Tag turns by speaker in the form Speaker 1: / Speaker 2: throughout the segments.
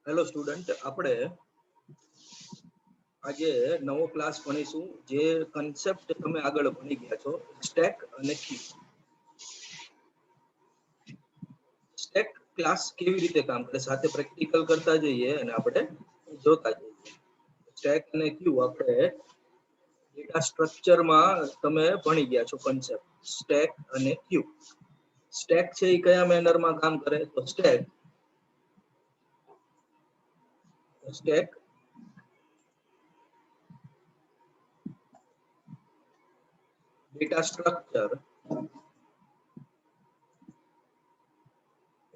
Speaker 1: Hello student, આપણે આજે નવો ક્લાસ ભણીશું. જે કન્સેપ્ટ તમે આગળ ભણી ગયા છો, સ્ટેક અને ક્યુ. સ્ટેક ક્લાસ કેવી રીતે કામ કરે, સાથે પ્રેક્ટિકલ કરતા જઈએ અને આપણે જોતા જઈએ. સ્ટેક અને ક્યુ આપણે ડેટા સ્ટ્રક્ચરમાં તમે ભણી ગયા છો કન્સેપ્ટ સ્ટેક અને ક્યુ. સ્ટેક છે એ કયા મેનરમાં કામ કરે? તો stack data structure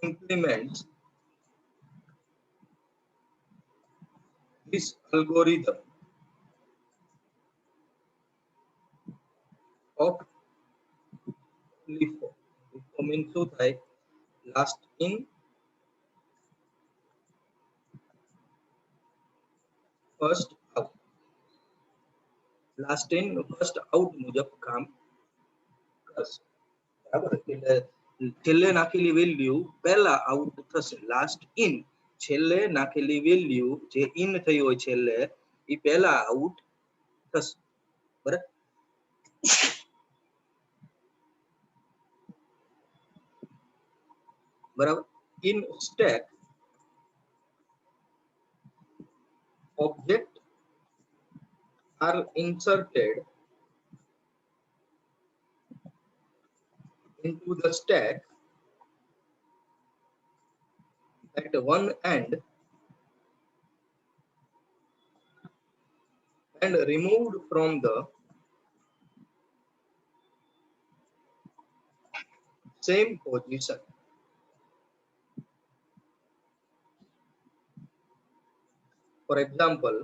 Speaker 1: implements this algorithm of LIFO. LIFO means શું થાય? Last in first out. Last in first out મુજબ કામ કરશે. બરાબર? એટલે છેલ્લે નાખેલી વેલ્યુ પહેલા આઉટ થશે. લાસ્ટ ઇન છેલ્લે નાખેલી વેલ્યુ જે ઇન થઈ હોય છેલ્લે એ પહેલા આઉટ થશે. બરાબર? બરાબર. In stack object are inserted into the stack at one end and removed from the same position. For example,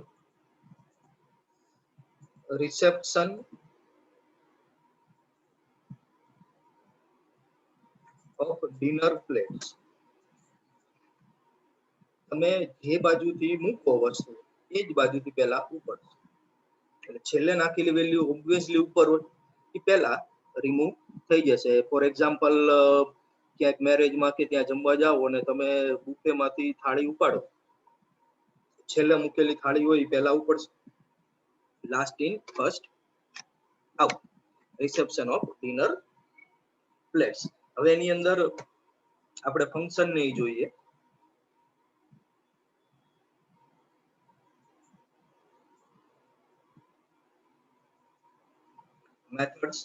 Speaker 1: reception of dinner plates. તમે જે બાજુથી મૂકો વસ્તુ એ જ બાજુથી પહેલા ઉપર, એટલે છેલ્લે નાખેલી વેલ્યુ ઓબ્વિયસલી ઉપર હોય એ પહેલા રિમૂવ થઈ જશે. ફોર એક્ઝામ્પલ, ક્યાંક મેરેજમાં કે ત્યાં જમવા જાઓ અને તમે બુફેમાંથી થાળી ઉપાડો, છેલ્લે મૂકેલી થાળી હોય એ પહેલા ઉપડશે. Last in first out, reception of dinner plates. હવે એની અંદર આપણે ફંક્શન નહીં જોઈએ. મેથડ્સ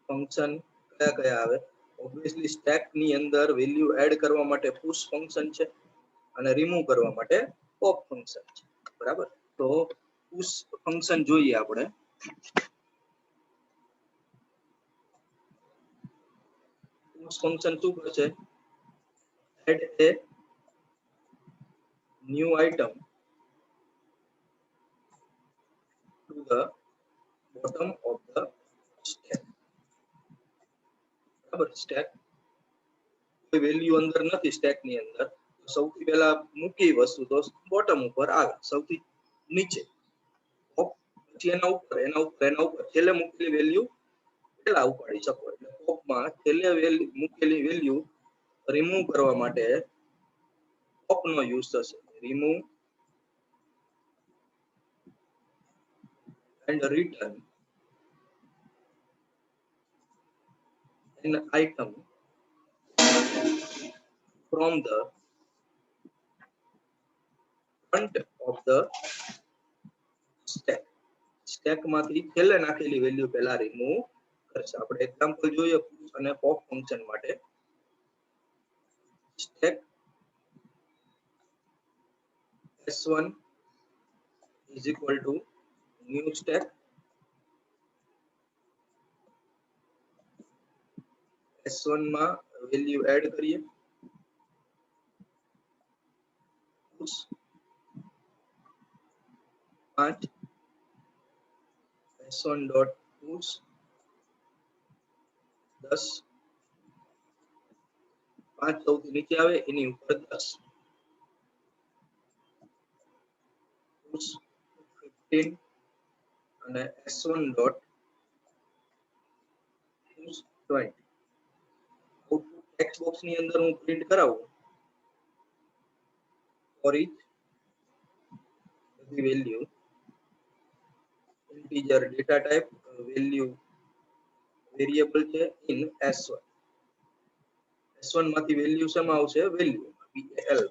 Speaker 1: ફંક્શન કયા કયા આવે? ઓબ્વિયસલી સ્ટેક ની અંદર વેલ્યુ એડ કરવા માટે પુશ ફંક્શન છે અને રિમૂવ કરવા માટે પોપ ફંક્શન છે. બરાબર? તો પુશ ફંક્શન જોઈએ આપણે. પુશ ફંક્શન શું કરશે? Add a new item to the bottom of the stack. બરાબર? સ્ટેક કોઈ વેલ્યુ અંદર નથી સ્ટેક ની અંદર, સૌથી પહેલા મૂકી વસ્તુ તો બોટમ ઉપર આવે, સૌથી નીચે. પછી એના ઉપર છેલ્લે મૂકેલી વેલ્યુ પહેલા ઉપાડી શકો. એટલે પોપમાં છેલ્લે મૂકેલી વેલ્યુ રિમૂવ કરવા માટે પોપ નો યુઝ થશે. Remove and return an item from the front of the stack. Stack માંથી છેલ્લે નાખેલી વેલ્યુ પહેલા રિમૂવ કરશે. આપણે એક્ઝામ્પલ જોઈએ અને પોપ ફંક્શન માટે. Stack s1 is equal to new stack s1 માં વેલ્યુ એડ કરીએ, push 5 s1 dot push 10, 5 સૌથી નીચે આવે એની ઉપર 10, push 15 અને s1 dot push 20. Text box ની અંદર હું પ્રિન્ટ કરાવું. for each the value integer data type value variable છે in s1 s1 માંથી વેલ્યુ શેમાં આવશે વેલ્યુ val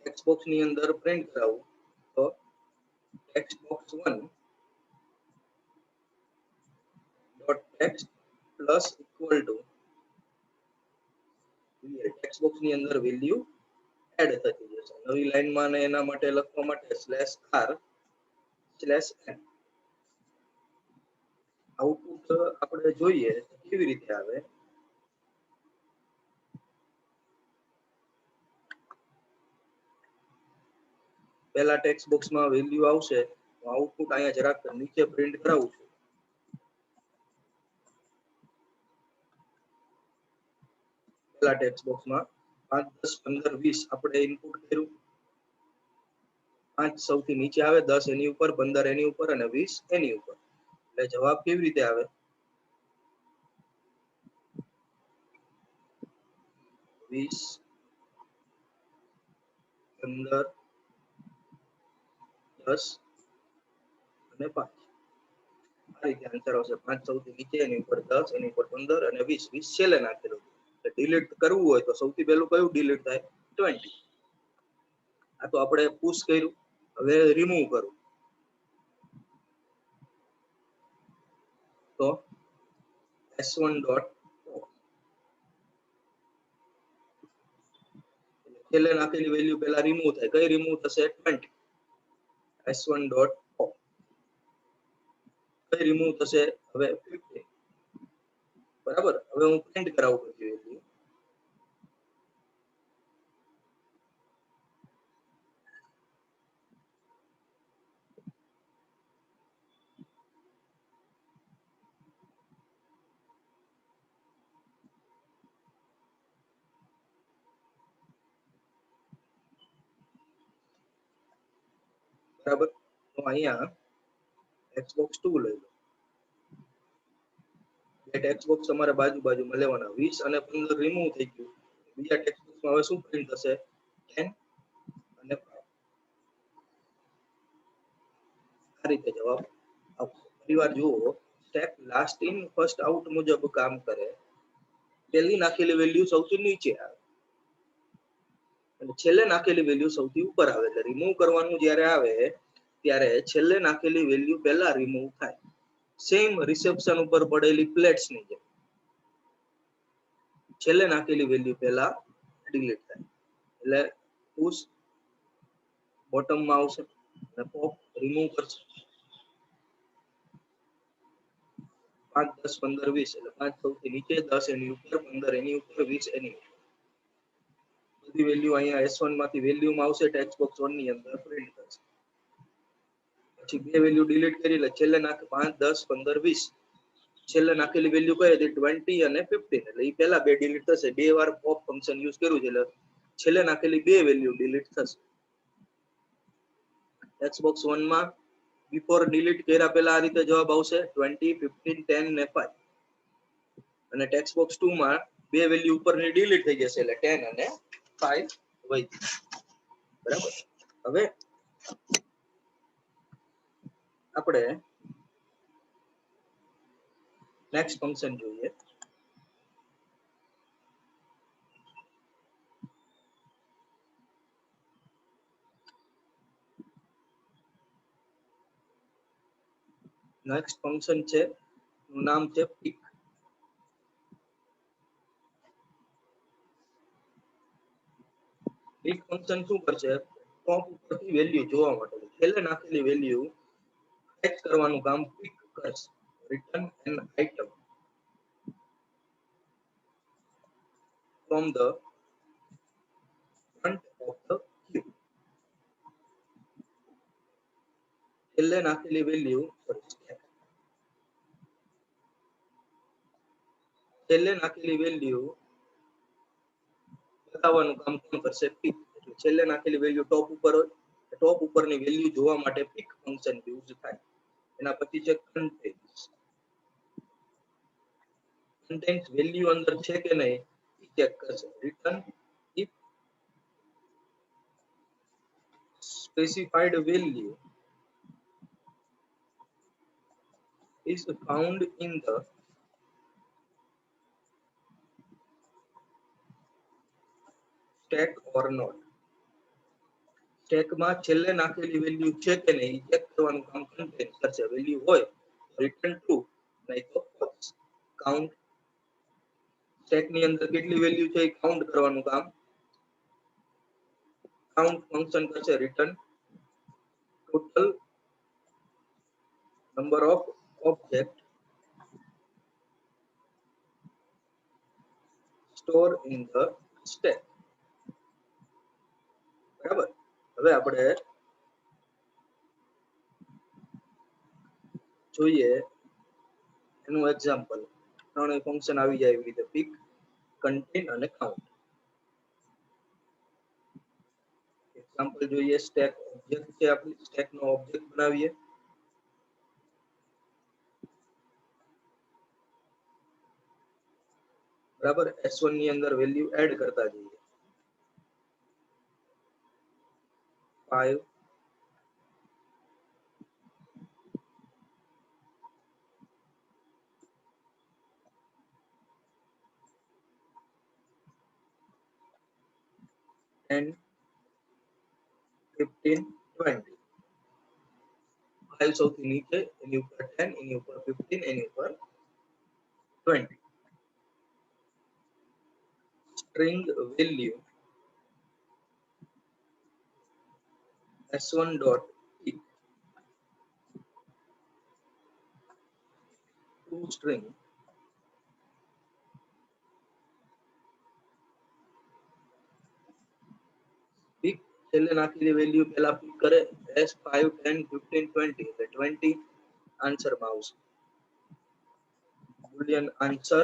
Speaker 1: ટેક્સ્ટ બોક્સ ની અંદર પ્રિન્ટ કરાવું તો text box 1 dot text plus equal to text box ની અંદર વેલ્યુ એડ થતી જશે નવી લાઈનમાં ને એના માટે લખવા માટે /r/n આઉટપુટ આપણે જોઈએ કેવી રીતે આવે પહેલા ટેક્સ્ટ બોક્સમાં વેલ્યુ આવશે તો આઉટપુટ અહીંયા જરાક નીચે પ્રિન્ટ કરાવું છું પહેલા ટેક્સ્ટ બોક્સમાં 5 10 15 20 આપણે ઇનપુટ કર્યું 5 સૌથી નીચે આવે 10 એની ઉપર 15 એની ઉપર અને 20 એની ઉપર એટલે જવાબ કેવી રીતે આવે 20 15 10 અને 5 આ રીતે આન્સર આવશે 5 સૌથી નીચે એની ઉપર 10 એની ઉપર 15 અને 20 20 છેલ્લે નાખેલું ડિલીટ કરવું હોય તો સૌથી પહેલું કયું ડિલીટ થાય 20 આ તો આપણે પુશ કર્યું હવે રિમૂવ કરું તો s1 ડોટ છેલ્લે નાખેલી વેલ્યુ પહેલા રિમૂવ થાય કઈ રિમૂવ થશે 20 s1 ડોટ કઈ રિમૂવ થશે હવે 50 બરાબર હવે હું પ્રિન્ટ કરાવું પછી વેલ્યુ બરાબર તો અહીંયા ટેક્સ્ટ બોક્સ 2 લઈ લો બે ટેક્સ્ટ બોક્સ તમારે બાજુમાં લેવાના 20 અને 15 રિમૂવ થઈ ગયું બીજા ટેક્સ્ટ બોક્સમાં હવે શું પ્રિન્ટ થશે 10 અને 5 આ રીતે જવાબ આવશે ફરીવાર જુઓ step last in first out મુજબ કામ કરે પહેલી નાખેલી વેલ્યુ સૌથી નીચે આવે અને છેલ્લે નાખેલી વેલ્યુ સૌથી ઉપર આવે એટલે રિમૂવ કરવાનું જ્યારે આવે ત્યારે છેલ્લે નાખેલી વેલ્યુ પહેલા રિમૂવ થાય સેમ રિસેપ્શન ઉપર પડેલી પ્લેટ્સ ની જેમ છેલ્લે નાખેલી વેલ્યુ પહેલા ડિલીટ થાય એટલે પુશ બોટમ માં આવશે અને પોપ રિમૂવ કરશે 5 10 15 20 એટલે 5 સૌથી નીચે 10 એની ઉપર 15 એની ઉપર 20 એની ઉપર બધી વેલ્યુ અહીંયા s1 માંથી વેલ્યુમાં આવશે ટેક્સ્ટ બોક્સ 1 ની અંદર પ્રિન્ટ થશે પછી બે વેલ્યુ ડિલીટ કરી એટલે છેલ્લે નાખે 5 10 15 20 છેલ્લે નાખેલી વેલ્યુ કઈ હતી 20 અને 15 એટલે એ પહેલા બે ડિલીટ થશે બે વાર પોપ ફંક્શન યુઝ કર્યું છે એટલે છેલ્લે નાખેલી બે વેલ્યુ ડિલીટ થશે ટેક્સ્ટ બોક્સ 1 માં બિફોર ડિલીટ કર્યા પહેલા આ રીતે જવાબ આવશે 20 15 10 ને 5 અને ટેક્સ્ટ બોક્સ 2 માં બે વેલ્યુ ઉપરની ડિલીટ થઈ જશે એટલે 10 અને 5 વહી બરાબર હવે આપણે નેક્સ્ટ ફંક્શન જોઈએ નેક્સ્ટ ફંક્શન છે નામ છે pick pick ફંક્શન શું કરશે ટોપ ઉપરથી વેલ્યુ જોવા માટે છેલ્લે નાખેલી વેલ્યુ ફેચ કરવાનું કામ pick કરશે return an item from the front of the queue છેલ્લે નાખેલી વેલ્યુ છેલ્લે નાખેલી વેલ્યુ બતાવવાનું કામ કોણ કરશે pick એટલે છેલ્લે નાખેલી વેલ્યુ ટોપ ઉપર હોય ટોપ ઉપરની વેલ્યુ જોવા માટે pick ફંક્શન યુઝ થાય એના પછી છે કન્ટેન્ટ્સ વેલ્યુ અંદર છે કે નહીં ચેક કરશે return if specified value is found in the stack or not. Stack માં છેલ્લે નાખેલી વેલ્યુ છે કે નહીં ચેક કરવાનું કામ કન્ટેન કરશે. વેલ્યુ હોય રિટર્ન ટ્રુ, નહીં તો ફોલ્સ. કાઉન્ટ સ્ટેક ની અંદર કેટલી વેલ્યુ છે એ કાઉન્ટ કરવાનું કામ કાઉન્ટ ફંક્શન કરશે. Return total number of object store in the stack. બરાબર. હવે આપણે જોઈએ એનું એક્ઝામ્પલ. ત્રણેય ફંક્શન આવી જાય એવી રીતે પિક, કન્ટેન અને કાઉન્ટ. એક્ઝામ્પલ જોઈએ. સ્ટેક ઓબ્જેક્ટ છે આપણી, સ્ટેક નો ઓબ્જેક્ટ બનાવીએ. બરાબર. S1 ની અંદર વેલ્યુ એડ કરતા જઈએ. 5 10 15 20. 5 સૌથી નીચે, એની ઉપર 10, એની ઉપર 15, એની ઉપર 20. string value s1 dot pick to string pick છેલ્લે નાખેલી વેલ્યુ પહેલા પિક કરે. s5 10 15 20 એટલે 20 આન્સર માં આવશે. boolean answer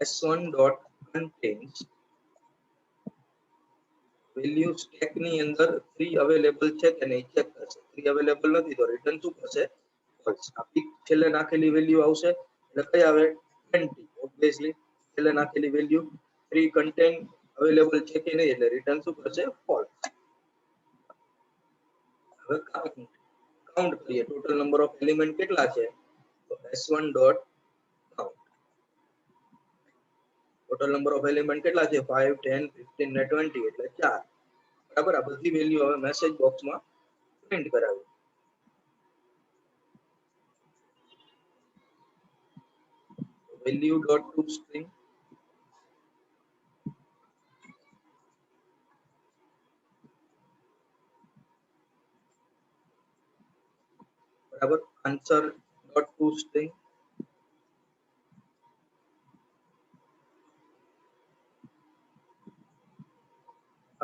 Speaker 1: s1 dot contains value stack ની અંદર 3 અવેલેબલ છે કે નહીં ચેક કરશે. 3 અવેલેબલ નથી તો રિટર્ન શું કરશે? ફોલ્સ. આ પિક છેલ્લે નાખેલી વેલ્યુ આવશે એટલે કઈ આવે? 20. ઓબ્વિયસલી છેલ્લે નાખેલી વેલ્યુ 3 કન્ટેન અવેલેબલ છે કે નહીં એટલે રિટર્ન શું કરશે? ફોલ્સ. હવે કાઉન્ટ કરીએ. ટોટલ નંબર ઓફ એલિમેન્ટ કેટલા છે? તો s1 dot count. Total number of element કેટલા છે? 5 10 15 ને 20 એટલે 4. બરાબર. આ બધી વેલ્યુ હવે મેસેજ બોક્સમાં પ્રિન્ટ કરાવી. વેલ્યુ ડોટ ટુ સ્ટ્રિંગ બરાબર. આન્સર ડોટ ટુ સ્ટ્રિંગ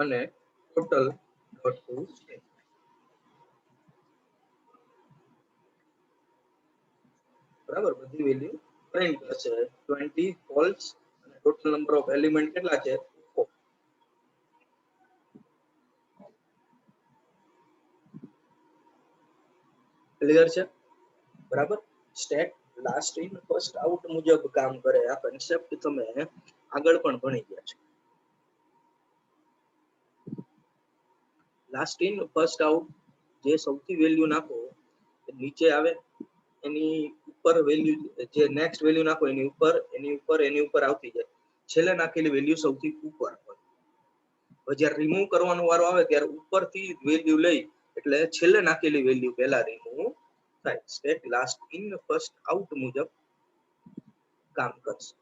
Speaker 1: અને ટોટલ ડોટ ટુ સ્ટ્રિંગ. બરાબર. બધી વેલ્યુ પ્રિન્ટ કરશે. 20 ફોલ્સ અને ટોટલ નંબર ઓફ એલિમેન્ટ કેટલા છે? 4. ક્લિયર છે? બરાબર. Stack last in first out મુજબ કામ કરે. આ કન્સેપ્ટ તમે આગળ પણ ભણી ગયા છો. લાસ્ટ ઇન ફર્સ્ટ આઉટ, જે સૌથી વેલ્યુ નાખો નીચે આવે એની ઉપર વેલ્યુ, જે નેક્સ્ટ વેલ્યુ નાખો એની ઉપર એની ઉપર એની ઉપર આવતી જાય. છેલ્લે નાખેલી વેલ્યુ સૌથી ઉપર હોય. હવે જ્યારે રિમૂવ કરવાનો વારો આવે ત્યારે ઉપરથી વેલ્યુ લઈ એટલે છેલ્લે નાખેલી વેલ્યુ પહેલા રિમૂવ થાય. Stack last in first out મુજબ કામ કરશે.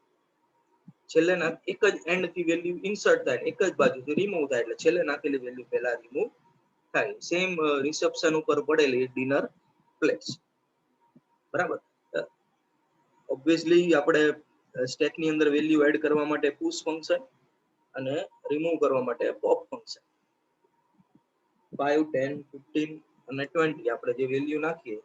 Speaker 1: છેલ્લે એક જ એન્ડ થી વેલ્યુ ઇન્સર્ટ થાય, એક જ બાજુથી રિમૂવ થાય એટલે છેલ્લે નાખેલી વેલ્યુ પહેલા રિમૂવ થાય. સેમ રિસેપ્શન ઉપર પડેલી ડિનર પ્લેસ. બરાબર. ઓબ્વિયસલી આપણે સ્ટેક ની અંદર વેલ્યુ એડ કરવા માટે પુશ ફંક્શન અને રિમૂવ કરવા માટે પોપ ફંક્શન. 5 10 15 અને 20 આપણે જે વેલ્યુ નાખીએ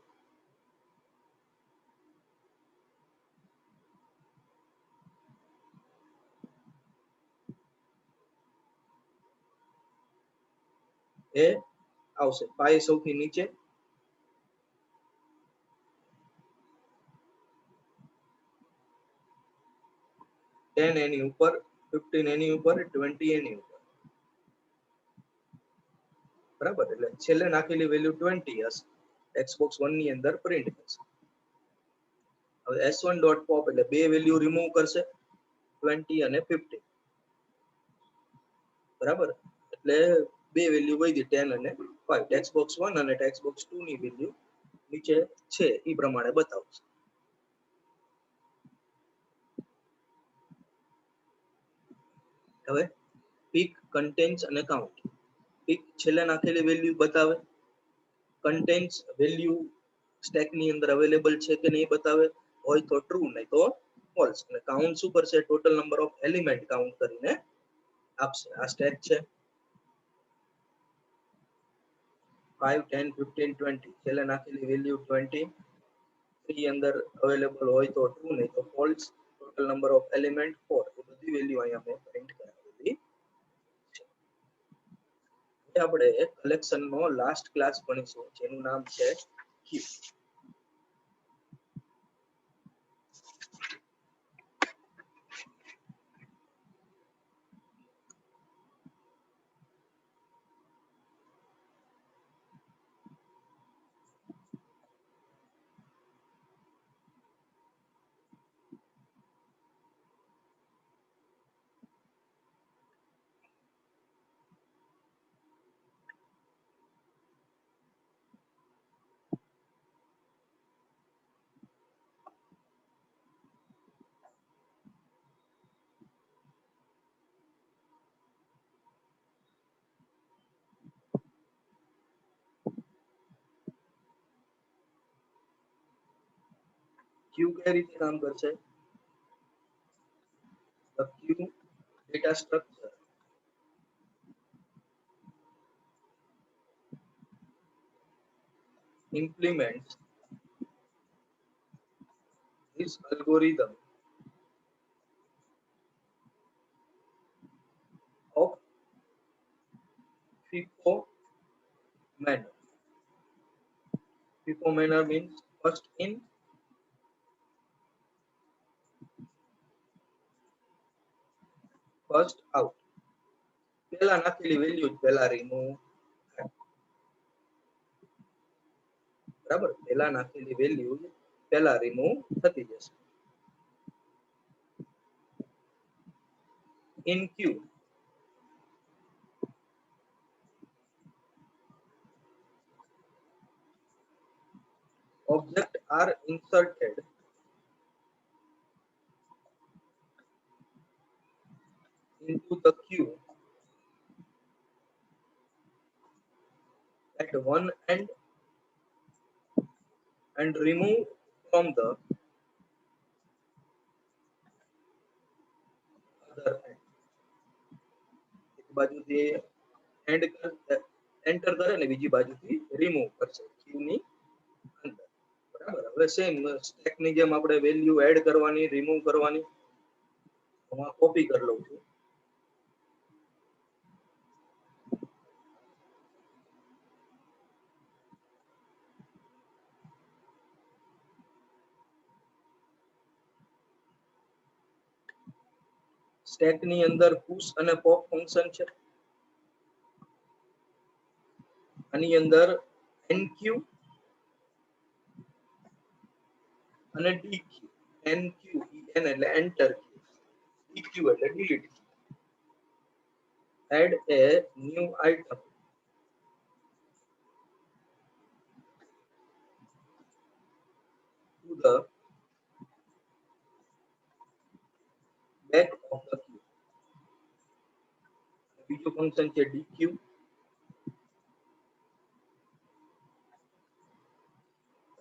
Speaker 1: એ આવશે. 5 સૌથી નીચે, 10 એની ઉપર, 15 એની ઉપર, 20 એની ઉપર. બરાબર, એટલે છેલ્લે નાખેલી વેલ્યુ 20 હશે, ટેક્સ્ટ બોક્સ 1 ની અંદર પ્રિન્ટ થશે. હવે s1 ડોટ પોપ એટલે બે વેલ્યુ રિમૂવ કરશે, 20 અને 50. બરાબર, એટલે બે વેલ્યુ વધી 10 અને 5. ટેક્સ્ટબોક્સ 1 અને ટેક્સ્ટબોક્સ 2 ની વેલ્યુ નીચે છે એ પ્રમાણે બતાવશે. હવે પીક, કન્ટેન્ટ્સ અને કાઉન્ટ. પીક છેલ્લે નાખેલી વેલ્યુ બતાવે, કન્ટેન્ટ્સ વેલ્યુ સ્ટેક ની અંદર અવેલેબલ છે કે નહીં બતાવે, હોય તો ટ્રુ, નહીં તો ફોલ્સ. અને કાઉન્ટ શું કરશે, total number of element count કરીને આપશે. આ સ્ટેક છે 5, 10, 15, 20. છેલ્લે નાખેલી વેલ્યુ 20, 3 અંદર અવેલેબલ હોય તો ટ્રુ, નહીં તો false. Total number of element 4. એ બધી વેલ્યુ અહીંયા મેં પ્રિન્ટ કરાવેલી છે. આપણે કલેક્શન નો લાસ્ટ ક્લાસ ભણીશું, જેનું નામ છે ક્યુ. ક્યુ કઈ રીતે કામ કરશે? The queue data structure implements this algorithm of FIFO manner. FIFO manner means first in, first out. પહેલા નાખેલી વેલ્યુ પહેલા રિમૂવ થાય. બરાબર, પહેલા નાખેલી વેલ્યુ પહેલા રિમૂવ થતી જશે. In queue, objects are inserted into the queue at one end and removed from the other end. એક બાજુથી એન્ડ એન્ટર કરે ને બીજી બાજુથી રિમૂવ કરશે ક્યુ ની અંદર. બરાબર, હવે સેમ સ્ટેક ની જેમ આપણે વેલ્યુ એડ કરવાની, રિમૂવ કરવાની. હું આ કોપી કરી લઉં છું. સ્ટેક ની અંદર પુશ અને પોપ ફંક્શન છે. આની અંદર એનક્યુ અને ડીક્યુ. એનક્યુ એન એટલે એન્ટર, ડીક્યુ એટલે delete. Add a new item to the back of the queue. બીજું ફંક્શન છે dequeue.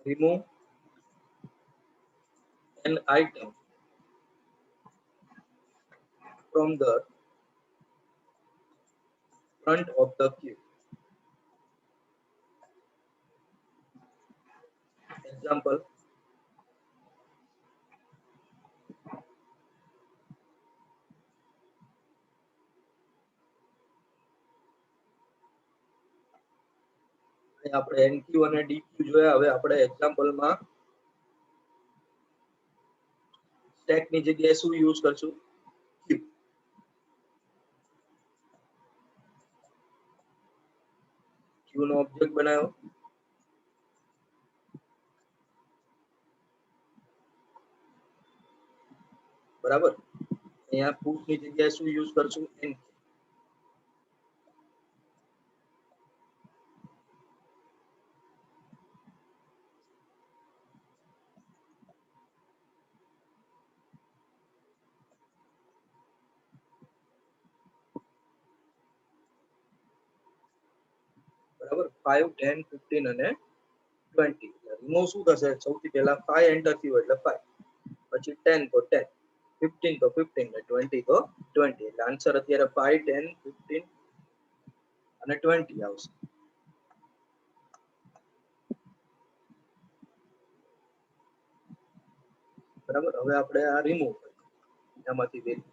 Speaker 1: remove an item from the front of the queue. Example, આપણે એનક્યુ અને ડીક્યુ જોયા. હવે આપણે એક્ઝામ્પલમાં સ્ટેક ની જગ્યાએ શું યુઝ કરશું? ક્યુ. ક્યુ નો ઓબ્જેક્ટ બનાવ્યો, બરાબર. અહીંયા પુટ ની જગ્યાએ શું યુઝ કરશું? એન. બરાબર. 5, 10, 15 અને 20. રિમૂવ શું થશે? સૌથી પહેલા 5 એન્ટર થયું એટલે 5, પછી 10 તો 10, 15 તો 15 ને 20 તો 20. એટલે આન્સર અત્યારે 5, 10, 15 અને 20 આવશે. બરાબર. હવે આપણે આ રિમૂવ કરીએ આમાંથી વેલ્યુ.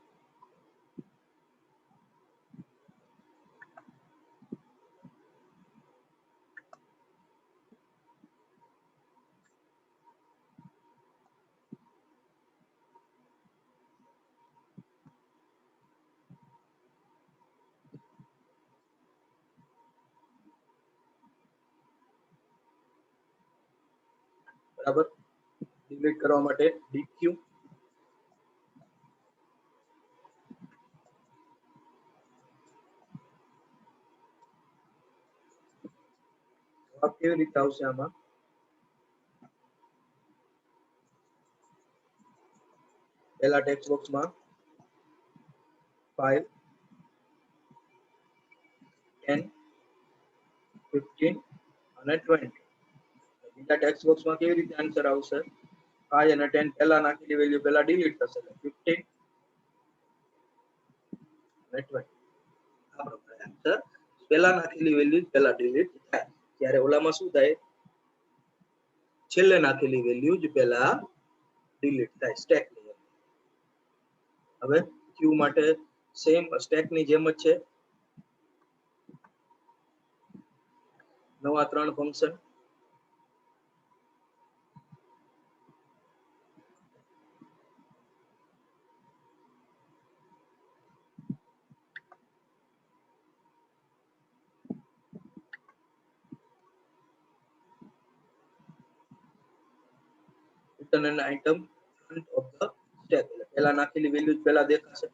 Speaker 1: બરાબર. ડિલીટ કરવા માટે ડીક્યુ, જવાબ કેવી રીતે આવશે આમાં? પહેલા ટેક્સ્ટ બોક્સમાં 5, 10, 15 અને 20. બીજા ટેક્સ્ટ બોક્સમાં કેવી રીતે આન્સર આવશે? 5 અને 10 પહેલા નાખેલી વેલ્યુ પહેલા ડિલીટ થશે, 15 અને 20. આ પ્રકારે આન્સર પહેલા નાખેલી વેલ્યુ પહેલા ડિલીટ થાય. ત્યારે ઓલામાં શું થાય? છેલ્લે નાખેલી વેલ્યુ જ પહેલા ડિલીટ થાય સ્ટેક ની. હવે ક્યુ માટે સેમ સ્ટેક ની જેમ જ છે. નવા 3 function. return an item front of the stack. એટલે પહેલા નાખેલી વેલ્યુ પહેલા દેખાશે.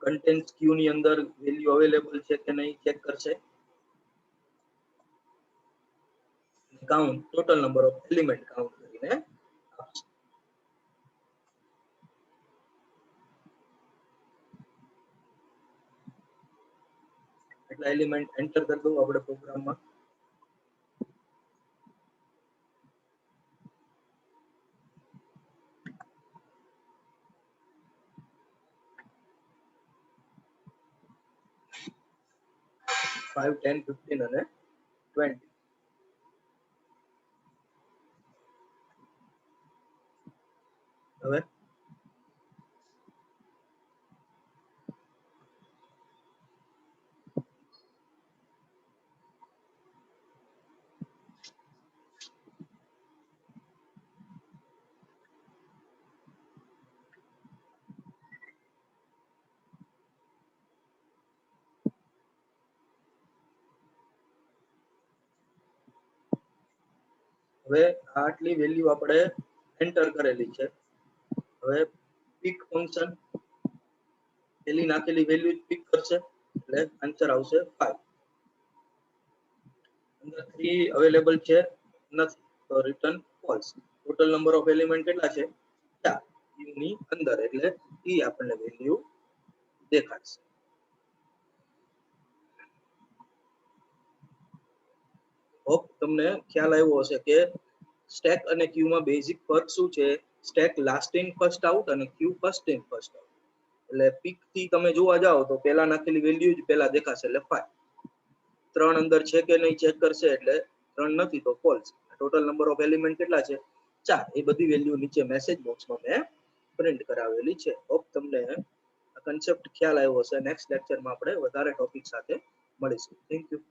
Speaker 1: કન્ટેન્ટ્સ ક્યુ ની અંદર વેલ્યુ અવેલેબલ છે કે નહીં ચેક કરશે. Count total number of element count કરીને આપશે. એટલા એલિમેન્ટ એન્ટર કરી દઉં આપણે પ્રોગ્રામમાં. ફાઈવ, 10, 15 અને 20. હવે હવે આટલી વેલ્યુ આપણે એન્ટર કરેલી છે. હવે પિક ફંક્શન પેલી નાખેલી વેલ્યુ પિક કરશે એટલે આન્સર આવશે 5. અંદર 3 અવેલેબલ છે નથી તો return false. Total number of element કેટલા છે? 4 ક્યુ ની અંદર, એટલે ઈ આપણને વેલ્યુ દેખાડશે. હોપ તમને ખ્યાલ આવ્યો હશે કે સ્ટેક અને ક્યુ માં બેઝિક ફરક શું છે. Stack last in first out અને ક્યુ ફર્સ્ટ ઇન ફર્સ્ટ આઉટ. એટલે પિક થી તમે જોવા જાઓ તો પહેલા નાખેલી વેલ્યુ જ પહેલા દેખાશે એટલે 5. 3 અંદર છે કે નહીં ચેક કરશે એટલે 3 નથી તો false. Total number of element કેટલા છે? 4. એ બધી વેલ્યુ નીચે મેસેજ બોક્સમાં મેં પ્રિન્ટ કરાવેલી છે. હોપ તમને આ કન્સેપ્ટ ખ્યાલ આવ્યો હશે. નેક્સ્ટ લેક્ચરમાં આપણે વધારે ટોપિક સાથે મળીશું. Thank you.